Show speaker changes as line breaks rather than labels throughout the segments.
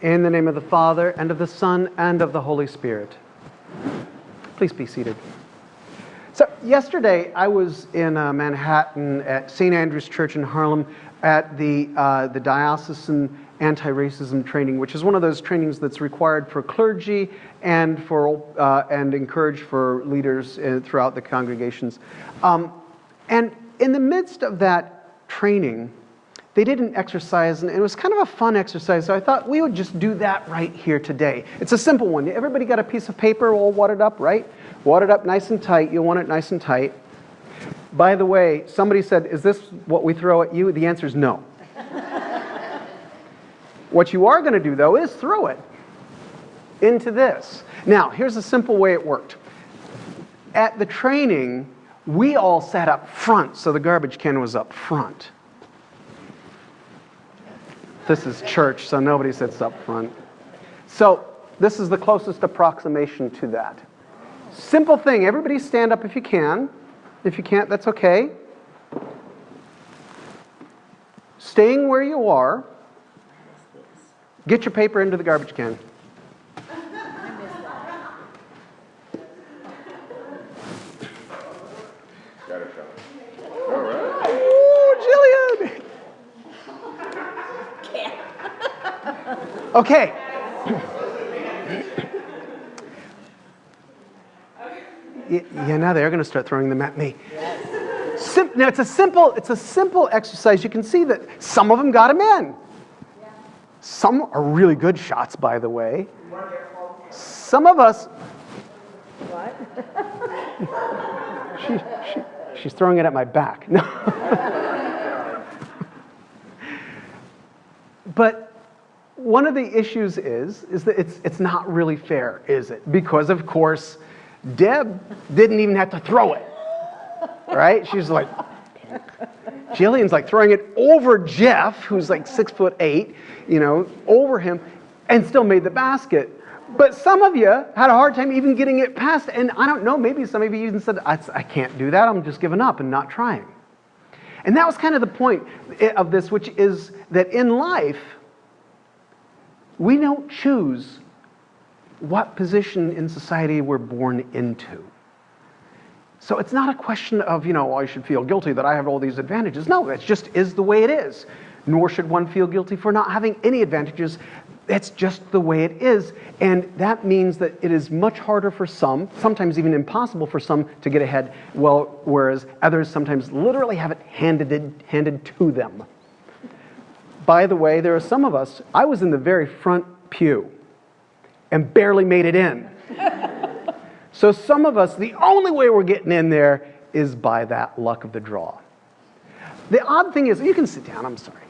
In the name of the Father, and of the Son, and of the Holy Spirit. Please be seated. So yesterday I was in Manhattan at St. Andrew's Church in Harlem at the diocesan anti-racism training, which is one of those trainings that's required for clergy and encouraged for leaders throughout the congregations. And in the midst of that training, they did an exercise, and it was kind of a fun exercise, so I thought we would just do that right here today. It's a simple one. Everybody got a piece of paper all wadded up, right? Wadded up nice and tight. You'll want it nice and tight. By the way, somebody said, is this what we throw at you? The answer is no. What you are going to do, though, is throw it into this. Now, here's a simple way it worked. At the training, we all sat up front, so the garbage can was up front. This is church, so nobody sits up front. So this is the closest approximation to that. Simple thing. Everybody stand up if you can. If you can't, that's okay. Staying where you are. Get your paper into the garbage can. All right. Ooh, Jillian! Okay. Yeah, now they're going to start throwing them at me. Now it's a simple exercise. You can see that some of them got them in. Some are really good shots, by the way. Some of us. What? She's throwing it at my back. No. But one of the issues is that it's not really fair, is it? Because, of course, Deb didn't even have to throw it, right? She's like, Jillian's like throwing it over Jeff, who's like 6'8", over him, and still made the basket. But some of you had a hard time even getting it past, and I don't know, maybe some of you even said, I can't do that, I'm just giving up and not trying. And that was kind of the point of this, which is that in life, we don't choose what position in society we're born into. So it's not a question of, I should feel guilty that I have all these advantages. No, it just is the way it is. Nor should one feel guilty for not having any advantages. That's just the way it is. And that means that it is much harder for some, sometimes even impossible for some, to get ahead, whereas others sometimes literally have it handed to them. By the way, there are some of us, I was in the very front pew and barely made it in. So some of us, the only way we're getting in there is by that luck of the draw. The odd thing is, you can sit down, I'm sorry.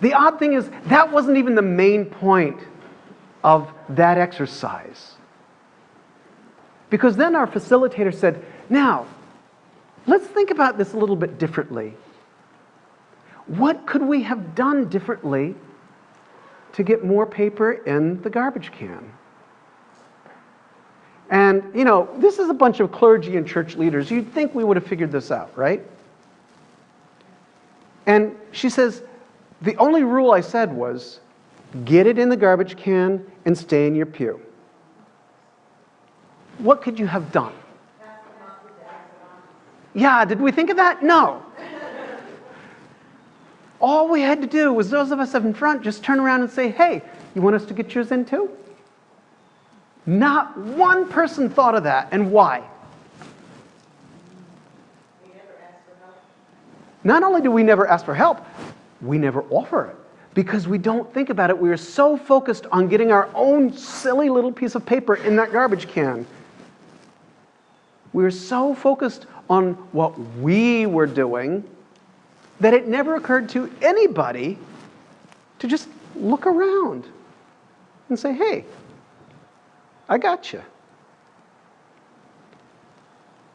The odd thing is, that wasn't even the main point of that exercise. Because then our facilitator said, now, let's think about this a little bit differently. What could we have done differently to get more paper in the garbage can? And, this is a bunch of clergy and church leaders. You'd think we would have figured this out, right? And she says, the only rule I said was, get it in the garbage can and stay in your pew. What could you have done? Yeah, did we think of that? No. All we had to do was those of us up in front just turn around and say, hey, you want us to get yours in too? Not one person thought of that. And why? We never asked for help. Not only do we never ask for help, we never offer it. Because we don't think about it. We are so focused on getting our own silly little piece of paper in that garbage can. We are so focused on what we were doing that it never occurred to anybody to just look around and say, hey, I got you.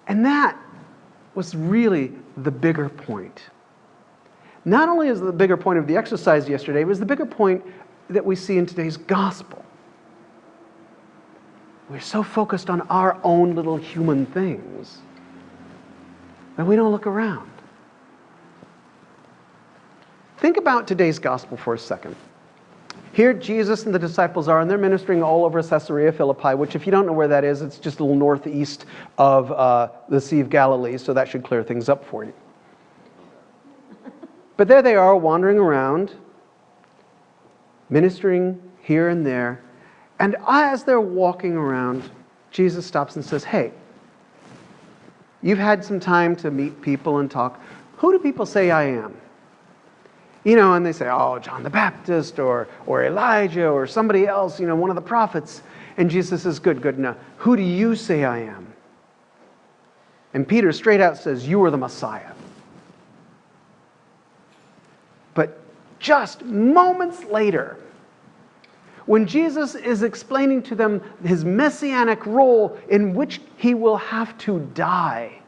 And that was really the bigger point. Not only is the bigger point of the exercise yesterday, it was the bigger point that we see in today's gospel. We're so focused on our own little human things that we don't look around. Think about today's gospel for a second. Here Jesus and the disciples are, and they're ministering all over Caesarea Philippi, which if you don't know where that is, it's just a little northeast of the Sea of Galilee, so that should clear things up for you. But there they are, wandering around, ministering here and there, and as they're walking around, Jesus stops and says, hey, you've had some time to meet people and talk. Who do people say I am? You know, and they say, oh, John the Baptist or Elijah or somebody else, you know, one of the prophets. And Jesus says, good. Now, who do you say I am? And Peter straight out says, you are the Messiah. But just moments later, when Jesus is explaining to them his messianic role in which he will have to die,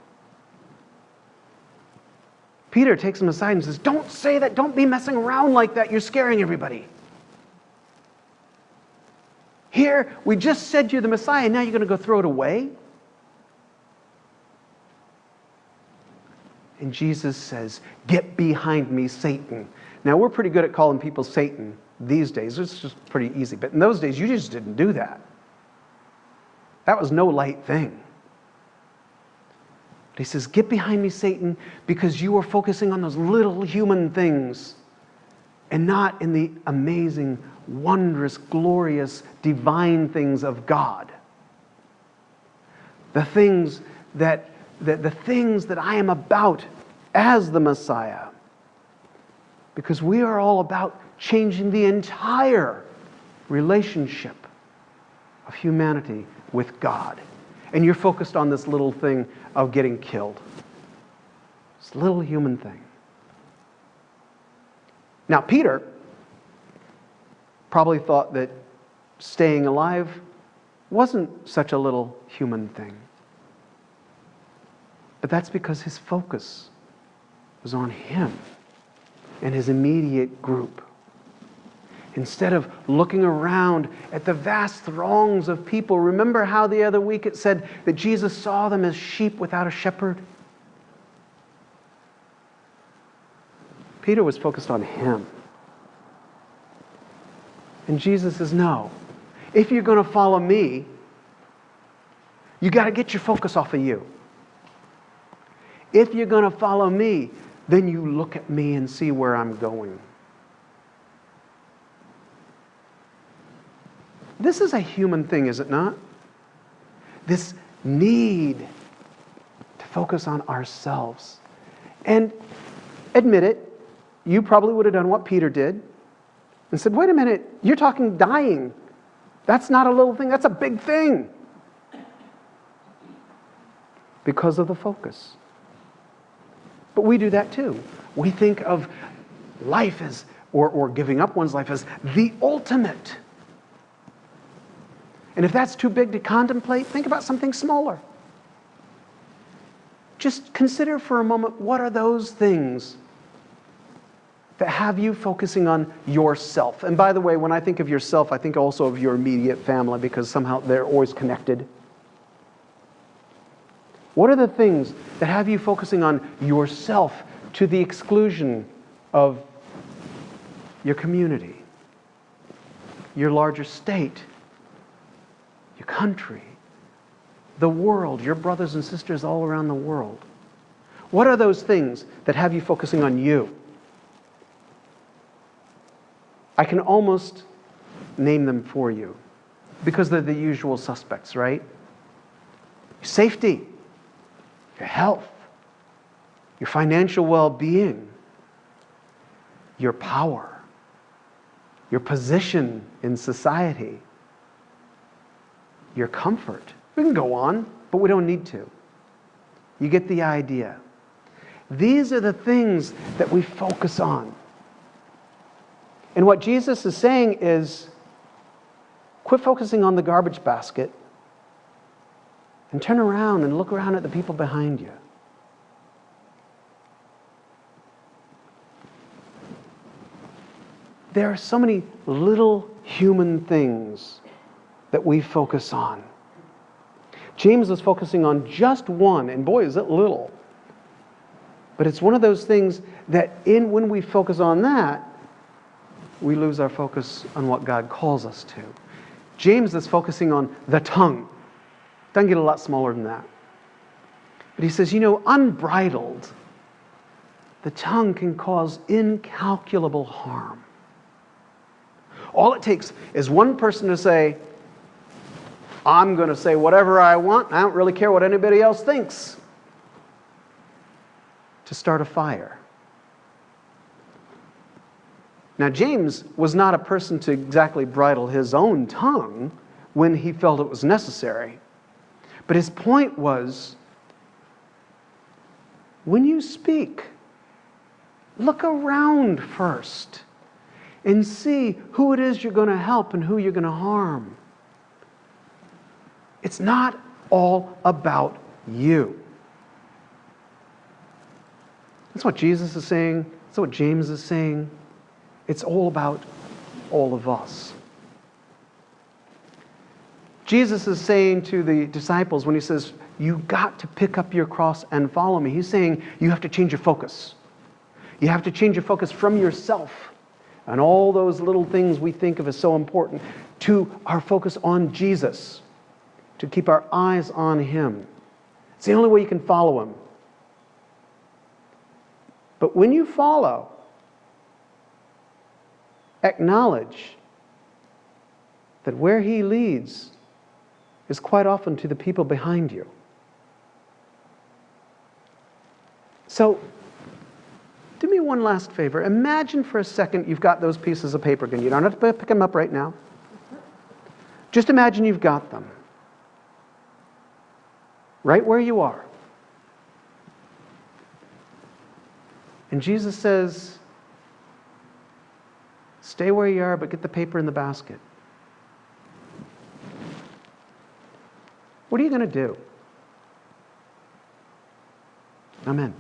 Peter takes him aside and says, don't say that, don't be messing around like that, you're scaring everybody. Here, we just said you're the Messiah, and now you're going to go throw it away? And Jesus says, get behind me, Satan. Now, we're pretty good at calling people Satan these days. It's just pretty easy. But in those days, you just didn't do that. That was no light thing. But he says, get behind me, Satan, because you are focusing on those little human things and not in the amazing, wondrous, glorious, divine things of God. The things that I am about as the Messiah. Because we are all about changing the entire relationship of humanity with God. And you're focused on this little thing of getting killed. This little human thing. Now, Peter probably thought that staying alive wasn't such a little human thing. But that's because his focus was on him and his immediate group. Instead of looking around at the vast throngs of people, remember how the other week it said that Jesus saw them as sheep without a shepherd? Peter was focused on him. And Jesus says, no, if you're going to follow me, you got to get your focus off of you. If you're going to follow me, then you look at me and see where I'm going. This is a human thing, is it not? This need to focus on ourselves. And admit it, you probably would have done what Peter did and said, wait a minute, you're talking dying. That's not a little thing, that's a big thing. Because of the focus. But we do that too. We think of life as, or giving up one's life as the ultimate. And if that's too big to contemplate, think about something smaller. Just consider for a moment, what are those things that have you focusing on yourself? And by the way, when I think of yourself, I think also of your immediate family, because somehow they're always connected. What are the things that have you focusing on yourself to the exclusion of your community, your larger state, your country, the world, your brothers and sisters all around the world? What are those things that have you focusing on you? I can almost name them for you because they're the usual suspects, right? Safety, your health, your financial well-being, your power, your position in society, your comfort. We can go on, but we don't need to. You get the idea. These are the things that we focus on. And what Jesus is saying is, quit focusing on the garbage basket and turn around and look around at the people behind you. There are so many little human things that we focus on. James is focusing on just one, and boy, is it little. But it's one of those things that when we focus on that, we lose our focus on what God calls us to. James is focusing on the tongue. Doesn't get a lot smaller than that. But he says, unbridled, the tongue can cause incalculable harm. All it takes is one person to say, I'm going to say whatever I want, I don't really care what anybody else thinks, to start a fire. Now, James was not a person to exactly bridle his own tongue when he felt it was necessary. But his point was, when you speak, look around first and see who it is you're going to help and who you're going to harm. It's not all about you. That's what Jesus is saying. That's what James is saying. It's all about all of us. Jesus is saying to the disciples when he says, you've got to pick up your cross and follow me. He's saying you have to change your focus. You have to change your focus from yourself and all those little things we think of as so important to our focus on Jesus, to keep our eyes on him. It's the only way you can follow him. But when you follow, acknowledge that where he leads is quite often to the people behind you. So, do me one last favor. Imagine for a second you've got those pieces of paper again. You don't have to pick them up right now. Just imagine you've got them. Right where you are. And Jesus says, stay where you are, but get the paper in the basket. What are you going to do? Amen.